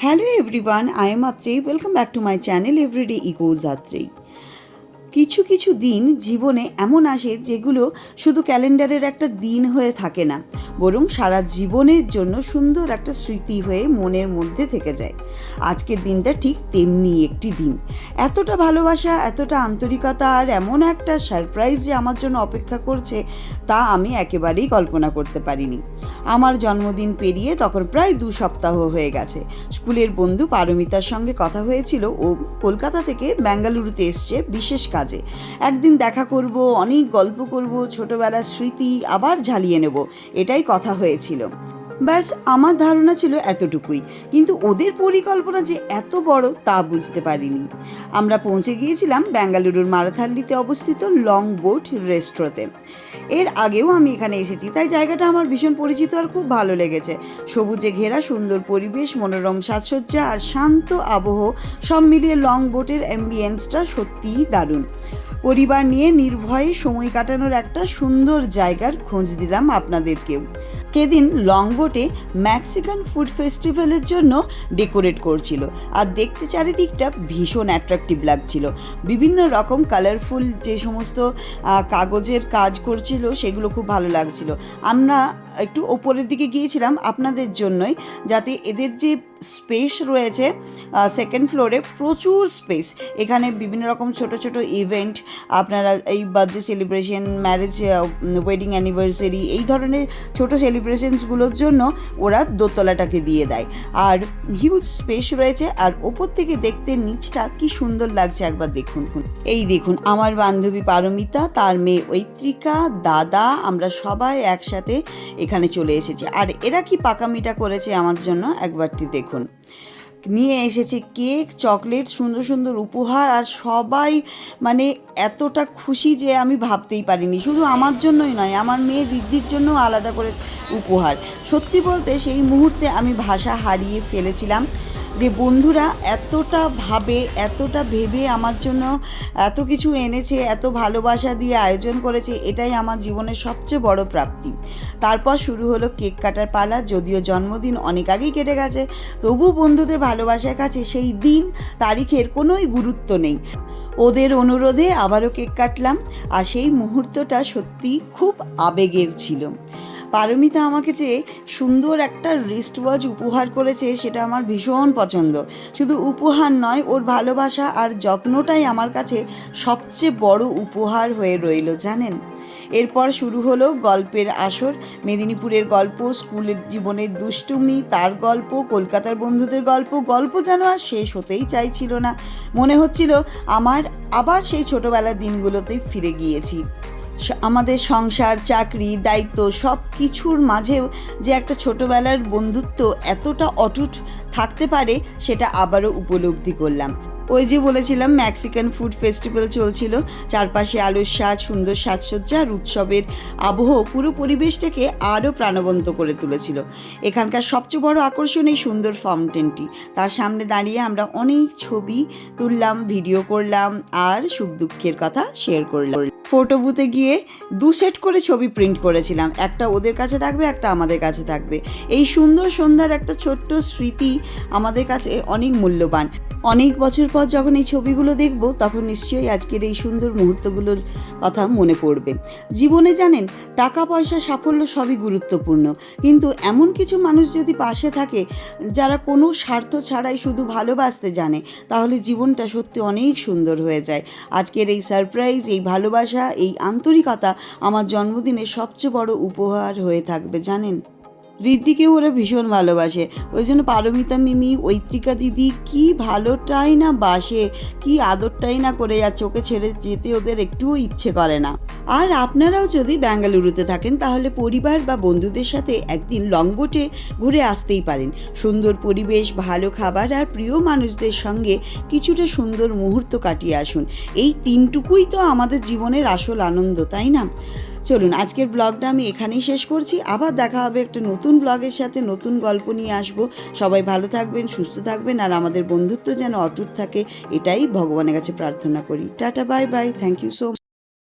Hello everyone, I am Atri. Welcome back to my channel Everyday Echoes Atri. কিছু কিছু দিন জীবনে এমন আসে যেগুলো শুধু ক্যালেন্ডারের একটা দিন হয়ে থাকে না, বরং সারা জীবনের জন্য সুন্দর একটা স্মৃতি হয়ে মনের মধ্যে থেকে যায়। আজকের দিনটা ঠিক তেমনি একটি দিন। এতটা ভালোবাসা, এতটা আন্তরিকতা আর এমন একটা সারপ্রাইজ যে আমার জন্য অপেক্ষা করছে, তা আমি একেবারেই কল্পনা করতে পারিনি। আমার জন্মদিন পেরিয়ে তখন প্রায় 2 সপ্তাহ হয়ে গেছে। স্কুলের বন্ধু পারমিতার সঙ্গে কথা হয়েছিল, ও কলকাতা থেকে বেঙ্গালুরুতে এসছে বিশেষ কাজে। একদিন দেখা করব, অনেক গল্প করব, ছোটবেলার স্মৃতি আবার ঝালিয়ে নেব, এটাই কথা হয়েছিল। ব্যাস, আমার ধারণা ছিল এতটুকুই, কিন্তু ওদের পরিকল্পনা যে এত বড় তা বুঝতে পারিনি। আমরা পৌঁছে গিয়েছিলাম বেঙ্গালুরুর মারাথাল্লিতে অবস্থিত লং বোট রেস্ট্রোতে। এর আগেও আমি এখানে এসেছি, তাই জায়গাটা আমার ভীষণ পরিচিত আর খুব ভালো লেগেছে। সবুজে ঘেরা সুন্দর পরিবেশ, মনোরম সাজসজ্জা আর শান্ত আবহ, সব মিলিয়ে লং বোটের অ্যাম্বিয়েন্সটা সত্যিই দারুণ। পরিবার নিয়ে নির্ভয়ে সময় কাটানোর একটা সুন্দর জায়গার খোঁজ দিলাম আপনাদেরকেও। সেদিন লং বোটে মেক্সিকান ফুড ফেস্টিভ্যালের জন্য ডেকোরেট করছিল, আর দেখতে চারিদিকটা ভীষণ অ্যাট্রাকটিভ লাগছিল। বিভিন্ন রকম কালারফুল যে সমস্ত কাগজের কাজ করছিল সেগুলো খুব ভালো লাগছিল। আমরা একটু ওপরের দিকে গিয়েছিলাম আপনাদের জন্যই, যাতে এদের যে স্পেস রয়েছে সেকেন্ড ফ্লোরে, প্রচুর স্পেস। এখানে বিভিন্ন রকম ছোট ছোট ইভেন্ট, আপনারা এই birthday celebration, marriage, wedding anniversary, এই ধরনের ছোট সেলিব্রেশনসগুলোর জন্য ওরা দোতলাটাকে দিয়ে দেয়। আর হিউজ স্পেস রয়েছে, আর ওপর থেকে দেখতে নিচটা কি সুন্দর লাগছে একবার দেখুন। এই দেখুন, আমার বান্ধবী পারমিতা, তার মেয়ে ঐত্রিকা, দাদা, আমরা সবাই একসাথে এখানে চলে এসেছি। আর এরা কি পাকামিটা করেছে আমার জন্য একবারটি দেখুন। নিয়ে এসেছে কেক, চকলেট, সুন্দর সুন্দর উপহার, আর সবাই মানে এতটা খুশি যে আমি ভাবতেই পারিনি। শুধু আমার জন্যই নয়, আমার মেয়ে দিদির জন্য আলাদা করে উপহার। সত্যি বলতে সেই মুহূর্তে আমি ভাষা হারিয়ে ফেলেছিলাম যে বন্ধুরা এতটা ভেবে আমার জন্য এত কিছু এনেছে, এত ভালোবাসা দিয়ে আয়োজন করেছে, এটাই আমার জীবনের সবচেয়ে বড় প্রাপ্তি। তারপর শুরু হলো কেক কাটার পালা। যদিও জন্মদিন অনেক আগেই কেটে গেছে, তবু বন্ধুদের ভালোবাসার কাছে সেই দিন তারিখের কোনোই গুরুত্ব নেই। ওদের অনুরোধে আবারও কেক কাটলাম, আর সেই মুহূর্তটা সত্যি খুব আবেগের ছিল। পারমিতা আমাকে যে সুন্দর একটা রিস্ট ওয়াচ উপহার করেছে, সেটা আমার ভীষণ পছন্দ। শুধু উপহার নয়, ওর ভালোবাসা আর যত্নটাই আমার কাছে সবচেয়ে বড় উপহার হয়ে রইল, জানেন। এরপর শুরু হলো গল্পের আসর। মেদিনীপুরের গল্প, স্কুলের জীবনের দুষ্টুমি, তার গল্প, কলকাতার বন্ধুদের গল্প যেন আর শেষ হতেই চাইছিল না। মনে হচ্ছিল আমার আবার সেই ছোটোবেলার দিনগুলোতেই ফিরে গিয়েছি। আমাদের সংসার, চাকরি, দায়িত্ব সব কিছুর মাঝেও যে একটা ছোটোবেলার বন্ধুত্ব এতটা অটুট থাকতে পারে, সেটা আবারও উপলব্ধি করলাম। ওই যে বলেছিলাম, মেক্সিকান ফুড ফেস্টিভ্যাল চলছিল, চারপাশে আলোর সাজ, সুন্দর সাজসজ্জা আর উৎসবের আবহ পুরো পরিবেশটাকে আরও প্রাণবন্ত করে তুলেছিল। এখানকার সবচেয়ে বড় আকর্ষণ এই সুন্দর ফাউন্টেনটি। তার সামনে দাঁড়িয়ে আমরা অনেক ছবি তুললাম, ভিডিও করলাম, আর সুখ দুঃখের কথা শেয়ার করলাম। ফটো বুথে গিয়ে 2 সেট করে ছবি প্রিন্ট করেছিলাম, একটা ওদের কাছে থাকবে, একটা আমাদের কাছে থাকবে। এই সুন্দর সন্ধ্যার একটা ছোট্ট স্মৃতি আমাদের কাছে অনেক মূল্যবান। অনেক বছর পর যখন এই ছবিগুলো দেখব, তখন নিশ্চয়ই আজকের এই সুন্দর মুহূর্তগুলোর কথা মনে পড়বে। জীবনে জানেন, টাকা পয়সা, সাফল্য সবই গুরুত্বপূর্ণ, কিন্তু এমন কিছু মানুষ যদি পাশে থাকে যারা কোনো স্বার্থ ছাড়াই শুধু ভালোবাসতে জানে, তাহলে জীবনটা সত্যি অনেক সুন্দর হয়ে যায়। আজকের এই সারপ্রাইজ, এই ভালোবাসা, এই আন্তরিকতা আমার জন্মদিনের সবচেয়ে বড় উপহার হয়ে থাকবে, জানেন। ঋদ্ধিকেও ওরা ভীষণ ভালোবাসে, ওই জন্য পারমিতা মিমি, ঐত্রিকা দিদি কি ভালোটাই না বাসে, কি আদরটাই না করে যাচ্ছে। ওকে ছেড়ে যেতে ওদের একটুও ইচ্ছে করে না। আর আপনারাও যদি বেঙ্গালুরুতে থাকেন, তাহলে পরিবার বা বন্ধুদের সাথে একদিন লং বোটে ঘুরে আসতেই পারেন। সুন্দর পরিবেশ, ভালো খাবার আর প্রিয় মানুষদের সঙ্গে কিছুটা সুন্দর মুহূর্ত কাটিয়ে আসুন। এই 3টুকুই তো আমাদের জীবনের আসল আনন্দ, তাই না? চলুন, আজকের ব্লগটা আমি এখানেই শেষ করছি। আবার দেখা হবে একটা নতুন ব্লগের সাথে, নতুন গল্প নিয়ে আসবো। সবাই ভালো থাকবেন, সুস্থ থাকবেন, আর আমাদের বন্ধুত্ব যেন অটুট থাকে, এটাই ভগবানের কাছে প্রার্থনা করি। Tata, bye bye, thank you so much.